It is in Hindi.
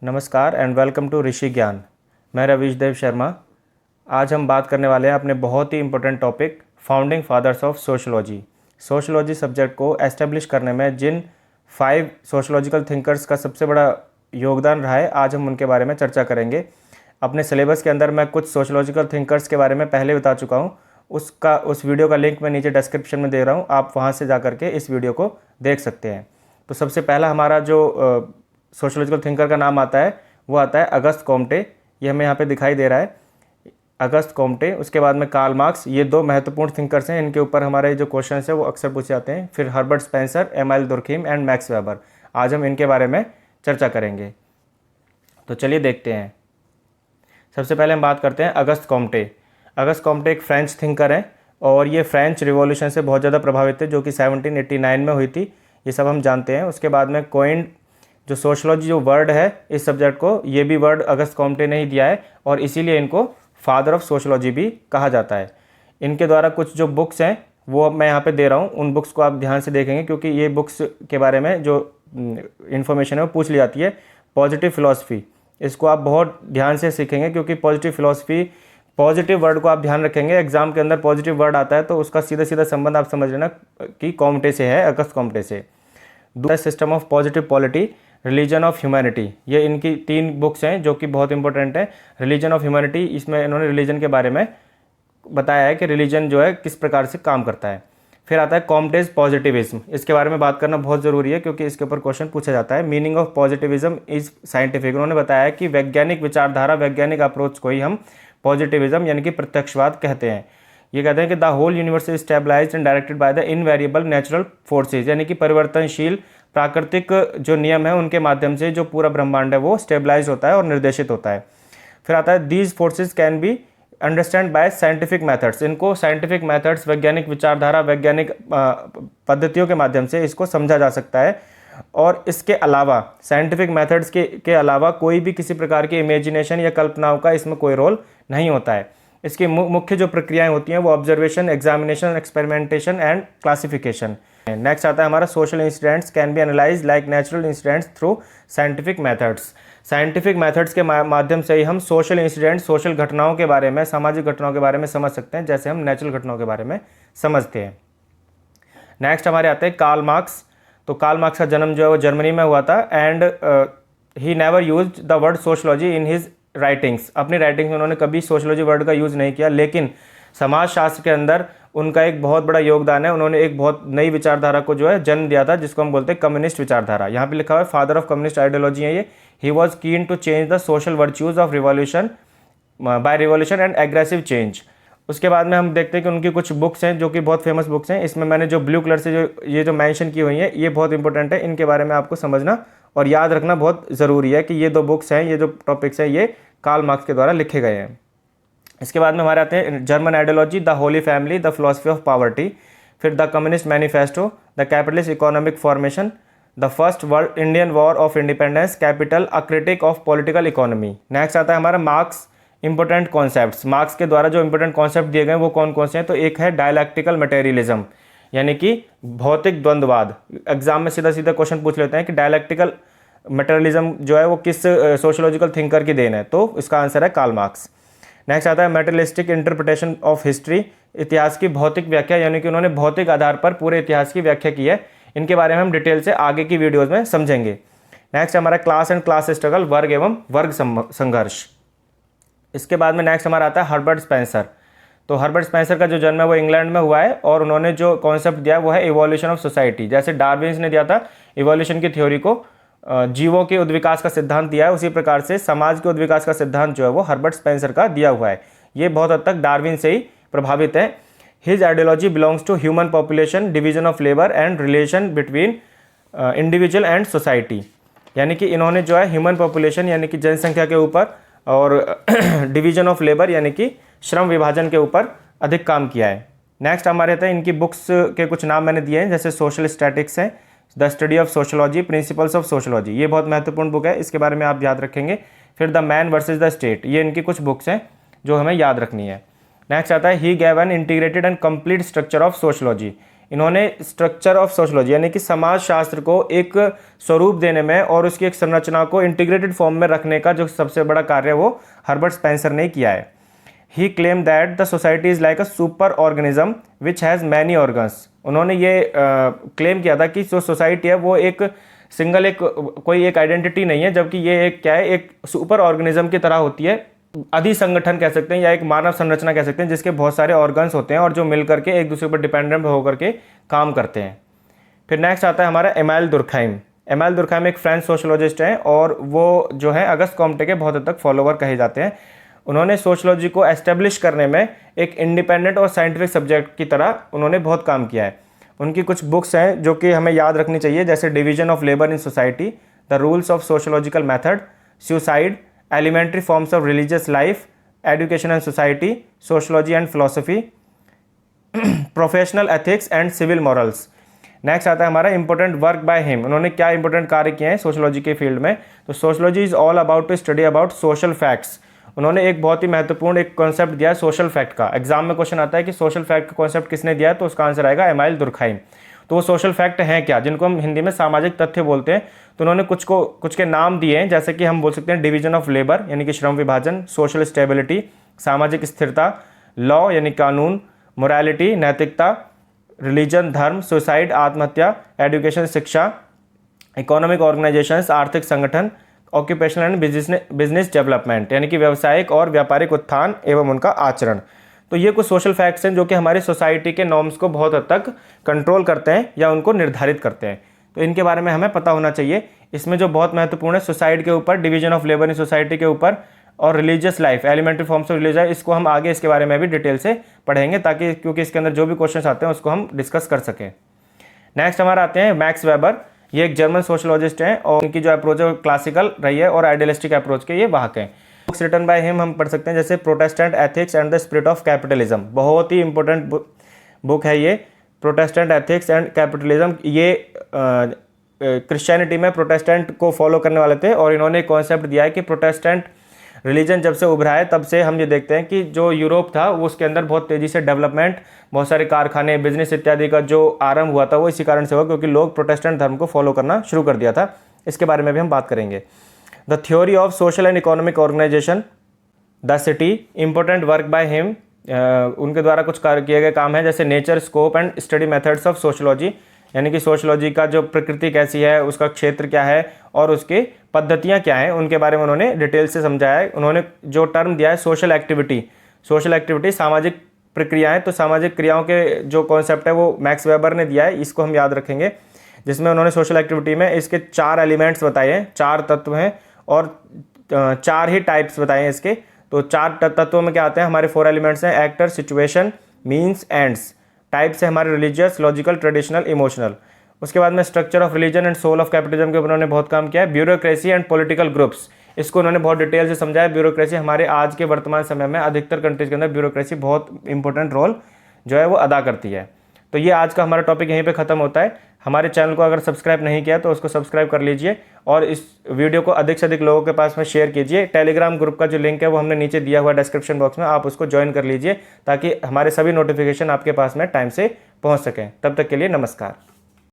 नमस्कार एंड वेलकम टू ऋषि ज्ञान। मैं रवीश देव शर्मा। आज हम बात करने वाले हैं अपने बहुत ही important topic founding fathers of sociology. Sociology subject को एस्टेब्लिश करने में जिन 5 सोशलॉजिकल थिंकर्स का सबसे बड़ा योगदान रहा है, आज हम उनके बारे में चर्चा करेंगे। अपने सिलेबस के अंदर मैं कुछ सोशलॉजिकल थिंकर्स के बारे में पहले बता चुका हूँ। उस वीडियो का लिंक मैं नीचे डिस्क्रिप्शन में दे रहा हूँ, आप वहाँ से जा करके इस वीडियो को देख सकते हैं। तो सबसे पहला हमारा जो सोशलॉजिकल थिंकर का नाम आता है वो आता है अगस्त कॉम्टे। ये हमें यहाँ पे दिखाई दे रहा है, अगस्त कॉम्टे। उसके बाद में कार्ल मार्क्स। ये 2 महत्वपूर्ण थिंकर्स हैं, इनके ऊपर हमारे जो क्वेश्चन है वो अक्सर पूछे जाते हैं। फिर Herbert Spencer, amyl Durkheim and max weber. आज हम इनके बारे में चर्चा करेंगे। तो चलिए देखते हैं। सबसे पहले हम बात करते हैं अगस्त कॉम्टे। अगस्त कॉम्टे एक फ्रेंच थिंकर है और ये फ्रेंच रिवॉल्यूशन से बहुत ज़्यादा प्रभावित थे, जो कि 1789 में हुई थी। ये सब हम जानते हैं। उसके बाद में कोइंड जो सोशलॉजी जो वर्ड है इस सब्जेक्ट को, ये भी वर्ड अगस्त कॉम्टे ने ही दिया है और इसीलिए इनको फादर ऑफ सोशलॉजी भी कहा जाता है। इनके द्वारा कुछ जो बुक्स हैं वो मैं यहाँ पे दे रहा हूँ, उन बुक्स को आप ध्यान से देखेंगे क्योंकि ये बुक्स के बारे में जो इन्फॉर्मेशन है वो पूछ ली जाती है। पॉजिटिव फिलॉसफी, इसको आप बहुत ध्यान से सीखेंगे क्योंकि पॉजिटिव फिलॉसफी, पॉजिटिव वर्ड को आप ध्यान रखेंगे। एग्जाम के अंदर पॉजिटिव वर्ड आता है तो उसका सीधा सीधा संबंध आप समझ लेना कि कॉम्टे से है, अगस्त कॉम्टे से। The system of positive polity, religion of humanity, ये इनकी 3 बुक्स हैं जो कि बहुत इंपॉर्टेंट है। रिलीजन ऑफ ह्यूमैनिटी, इसमें इन्होंने रिलीजन के बारे में बताया है कि रिलीजन जो है किस प्रकार से काम करता है। फिर आता है कॉम्टेज पॉजिटिविज्म, इसके बारे में बात करना बहुत ज़रूरी है क्योंकि इसके ऊपर क्वेश्चन पूछा जाता है। Meaning of positivism is scientific, उन्होंने बताया है कि वैज्ञानिक विचारधारा, वैज्ञानिक अप्रोच को ही हम पॉजिटिविज्म यानी कि प्रत्यक्षवाद कहते हैं। ये कहते हैं कि the whole universe is stabilized and directed by the invariable natural forces, यानी कि परिवर्तनशील प्राकृतिक जो नियम है उनके माध्यम से जो पूरा ब्रह्मांड है वो स्टेबलाइज होता है और निर्देशित होता है। फिर आता है these forces can be understand by scientific methods, इनको साइंटिफिक मेथड्स, वैज्ञानिक विचारधारा, वैज्ञानिक पद्धतियों के माध्यम से इसको समझा जा सकता है। और इसके अलावा साइंटिफिक मेथड्स के अलावा कोई भी किसी प्रकार की इमेजिनेशन या कल्पनाओं का इसमें कोई रोल नहीं होता है। इसकी मुख्य जो प्रक्रियाएं होती हैं वो observation, examination, experimentation and classification. Next आता है हमारा social incidents can be analyse like natural incidents through scientific methods. Scientific methods के माध्यम से ही हम सोशल इंसिडेंट्स, सोशल घटनाओं के बारे में, सामाजिक घटनाओं के बारे में समझ सकते हैं, जैसे हम नेचुरल घटनाओं के बारे में समझते हैं। नेक्स्ट हमारे आते हैं कार्ल मार्क्स। तो कार्ल मार्क्स का जन्म जो है वो जर्मनी में हुआ था and he never used the word sociology in his writings. अपनी राइटिंग्स में उन्होंने कभी सोशलॉजी वर्ड का यूज़ नहीं किया, लेकिन समाजशास्त्र के अंदर उनका एक बहुत बड़ा योगदान है। उन्होंने एक बहुत नई विचारधारा को जो है जन्म दिया था, जिसको हम बोलते हैं कम्युनिस्ट विचारधारा। यहाँ पे लिखा हुआ है फादर ऑफ कम्युनिस्ट आइडियोलॉजी है ये। He was keen to change the social virtues of revolution by revolution and aggressive change. उसके बाद में हम देखते हैं कि उनकी कुछ बुक्स हैं जो कि बहुत फेमस बुक्स हैं। इसमें मैंने जो ब्लू कलर से जो मेंशन की हुई है ये बहुत इंपॉर्टेंट है, इनके बारे में आपको समझना और याद रखना बहुत ज़रूरी है कि ये 2 बुक्स हैं, ये जो टॉपिक्स हैं ये कार्ल मार्क्स के द्वारा लिखे गए हैं। इसके बाद में हमारे आते हैं German ideology, the holy family, the philosophy of poverty, फिर the communist manifesto, the capitalist economic formation, the first world Indian war of independence, capital, a critique of political economy. Next आता है हमारा मार्क्स इंपॉर्टेंट कॉन्सेप्ट्स। मार्क्स के द्वारा जो इंपॉर्टेंट कॉन्सेप्ट दिए गए हैं वो कौन कौन से हैं? तो एक है डायलैक्टिकल मटेरियलिज्म, यानी कि भौतिक द्वंद्ववाद। एग्जाम में सीधा सीधा क्वेश्चन पूछ लेते हैं कि डायलैक्टिकल मटेरियलिज्म जो है वो किस सोशलॉजिकल थिंकर की देन है, तो इसका आंसर है कार्ल मार्क्स। नेक्स्ट आता है मेटेरियलिस्टिक इंटरप्रिटेशन ऑफ हिस्ट्री, इतिहास की भौतिक व्याख्या, यानी कि उन्होंने भौतिक आधार पर पूरे इतिहास की व्याख्या की है। इनके बारे में हम डिटेल से आगे की वीडियोज़ में समझेंगे। नेक्स्ट हमारा क्लास एंड क्लास स्ट्रगल, वर्ग एवं वर्ग संघर्ष। इसके बाद में नेक्स्ट हमारा आता है हर्बर्ट स्पेंसर। तो हर्बर्ट स्पेंसर का जो जन्म है वो इंग्लैंड में हुआ है और उन्होंने जो कॉन्सेप्ट दिया वो है इवोल्यूशन ऑफ सोसाइटी। जैसे डार्विन्स ने दिया था इवोल्यूशन की थ्योरी को, जीवों के उद्विकास का सिद्धांत दिया है, उसी प्रकार से समाज के उद्विकास का सिद्धांत जो है वो हर्बर्ट स्पेंसर का दिया हुआ है। ये बहुत हद तक डार्विन से ही प्रभावित है। His ideology belongs to human population, division of labour and relation between individual and society, यानी कि इन्होंने जो है ह्यूमन पॉपुलेशन यानी कि जनसंख्या के ऊपर और डिवीजन ऑफ लेबर यानी कि श्रम विभाजन के ऊपर अधिक काम किया है। नेक्स्ट हमारे थे इनकी बुक्स के कुछ नाम मैंने दिए हैं, जैसे सोशल स्टैटिक्स है, the study of sociology, principles of sociology, ये बहुत महत्वपूर्ण बुक है, इसके बारे में आप याद रखेंगे। फिर the man versus the state, ये इनकी कुछ बुक्स हैं जो हमें याद रखनी है। नेक्स्ट आता है he gave an integrated and complete structure of sociology, इन्होंने स्ट्रक्चर ऑफ सोशलॉजी यानी कि समाज शास्त्र को एक स्वरूप देने में और उसकी एक संरचना को इंटीग्रेटेड फॉर्म में रखने का जो सबसे बड़ा कार्य वो हर्बर्ट स्पेंसर ने किया है। He claim that the society is like a super organism which has many organs. उन्होंने ये क्लेम किया था कि जो सोसाइटी है वो एक सिंगल एक कोई एक आइडेंटिटी नहीं है, जबकि ये एक क्या है, एक सुपर ऑर्गेनिज्म की तरह होती है, अधि संगठन कह सकते हैं या एक मानव संरचना कह सकते हैं, जिसके बहुत सारे ऑर्गन्स होते हैं और जो मिल करके एक दूसरे पर डिपेंडेंट होकर के काम करते हैं। फिर नेक्स्ट आता है हमारा एमाइल दुर्खाइम। एमाइल दुर्खाइम एक फ्रेंच सोशोलॉजिस्ट हैं और वो जो है अगस्त कॉम्टे के बहुत हद तक फॉलोवर कहे जाते हैं। उन्होंने सोशलॉजी को एस्टेब्लिश करने में एक इंडिपेंडेंट और साइंटिफिक सब्जेक्ट की तरह उन्होंने बहुत काम किया है। उनकी कुछ बुक्स हैं जो कि हमें याद रखनी चाहिए, जैसे division of labour in society, the rules of sociological method, suicide, elementary forms of religious life, education and society, sociology and philosophy, professional ethics and civil morals. Next आता है हमारा इंपॉर्टेंट वर्क बाय हिम। उन्होंने क्या इंपॉर्टेंट कार्य किए हैं सोशलॉजी के फील्ड में? तो sociology is all about to study about social facts. उन्होंने एक बहुत ही महत्वपूर्ण एक कॉन्सेप्ट दिया है सोशल फैक्ट का। एग्जाम में क्वेश्चन आता है कि सोशल फैक्ट का कॉन्सेप्ट किसने दिया है, तो उसका आंसर आएगा एमाइल दुर्खाइम। तो वो सोशल फैक्ट हैं क्या, जिनको हम हिंदी में सामाजिक तथ्य बोलते हैं। तो उन्होंने कुछ के नाम दिए हैं, जैसे कि हम बोल सकते हैं डिवीजन ऑफ लेबर यानी कि श्रम विभाजन, सोशल स्टेबिलिटी सामाजिक स्थिरता, लॉ यानी कानून, मोरालिटी नैतिकता, रिलीजन धर्म, सुसाइड आत्महत्या, एजुकेशन शिक्षा, इकोनॉमिक ऑर्गेनाइजेशंस आर्थिक संगठन, ऑक्यूपेशनल एंड बिजनेस डेवलपमेंट यानी कि व्यावसायिक और व्यापारिक उत्थान एवं उनका आचरण। तो ये कुछ सोशल फैक्ट्स हैं जो कि हमारी सोसाइटी के नॉर्म्स को बहुत हद तक कंट्रोल करते हैं या उनको निर्धारित करते हैं। तो इनके बारे में हमें पता होना चाहिए। इसमें जो बहुत महत्वपूर्ण है सुसाइड के ऊपर, division of labour in society के ऊपर और religious life, elementary forms of religion, इसको हम आगे इसके बारे में भी डिटेल से पढ़ेंगे ताकि क्योंकि इसके अंदर जो भी क्वेश्चन आते हैं उसको हम डिस्कस कर सकें। नेक्स्ट हमारा आते हैं मैक्स वेबर। ये एक जर्मन सोशलॉजिस्ट हैं और उनकी जो अप्रोच है वो क्लासिकल रही है और आइडियलिस्टिक अप्रोच के ये वाहक हैं। बुक्स रिटन बाय हिम हम पढ़ सकते हैं जैसे Protestant ethics and the spirit of capitalism, बहुत ही इंपॉर्टेंट बुक है ये। प्रोटेस्टेंट एथिक्स एंड कैपिटलिज्म, ये क्रिश्चियनिटी में प्रोटेस्टेंट को फॉलो करने वाले थे और इन्होंने कॉन्सेप्ट दिया है कि प्रोटेस्टेंट रिलीजन जब से उभरा है तब से हम ये देखते हैं कि जो यूरोप था वो उसके अंदर बहुत तेज़ी से डेवलपमेंट, बहुत सारे कारखाने, बिजनेस इत्यादि का जो आरंभ हुआ था वो इसी कारण से हुआ क्योंकि लोग प्रोटेस्टेंट धर्म को फॉलो करना शुरू कर दिया था। इसके बारे में भी हम बात करेंगे। The theory of social and economic organization, the city, important work by him. उनके द्वारा कुछ किए गए काम है जैसे nature, scope and study methods of sociology यानी कि सोशलॉजी का जो प्रकृति कैसी है, उसका क्षेत्र क्या है और उसकी पद्धतियाँ क्या हैं, उनके बारे में उन्होंने डिटेल से समझाया है। उन्होंने जो टर्म दिया है सोशल एक्टिविटी सामाजिक प्रक्रियाएं, तो सामाजिक क्रियाओं के जो कॉन्सेप्ट है वो मैक्स वेबर ने दिया है, इसको हम याद रखेंगे। जिसमें उन्होंने सोशल एक्टिविटी में इसके 4 एलिमेंट्स बताए हैं, 4 तत्व हैं और 4 ही टाइप्स बताए हैं इसके। तो 4 तत्वों में क्या आते हैं, हमारे 4 एलिमेंट्स हैं actor, situation, means, ends. Types है हमारे रिलीजियस, लॉजिकल, ट्रेडिशनल, इमोशनल। उसके बाद में structure of religion and soul of capitalism के ऊपर उन्होंने बहुत काम किया है। ब्यूरोक्रेसी एंड पॉलिटिकल ग्रुप्स, इसको उन्होंने बहुत डिटेल से समझाया। ब्यूरोक्रेसी हमारे आज के वर्तमान समय में अधिकतर कंट्रीज के अंदर ब्यूरोक्रेसी बहुत इंपॉर्टेंट रोल जो है वो अदा करती है। तो ये आज का हमारा टॉपिक यहीं पे ख़त्म होता है। हमारे चैनल को अगर सब्सक्राइब नहीं किया तो उसको सब्सक्राइब कर लीजिए और इस वीडियो को अधिक से अधिक लोगों के पास में शेयर कीजिए। टेलीग्राम ग्रुप का जो लिंक है वो हमने नीचे दिया हुआ डिस्क्रिप्शन बॉक्स में, आप उसको ज्वाइन कर लीजिए ताकि हमारे सभी नोटिफिकेशन आपके पास में टाइम से पहुंच सकें। तब तक के लिए नमस्कार।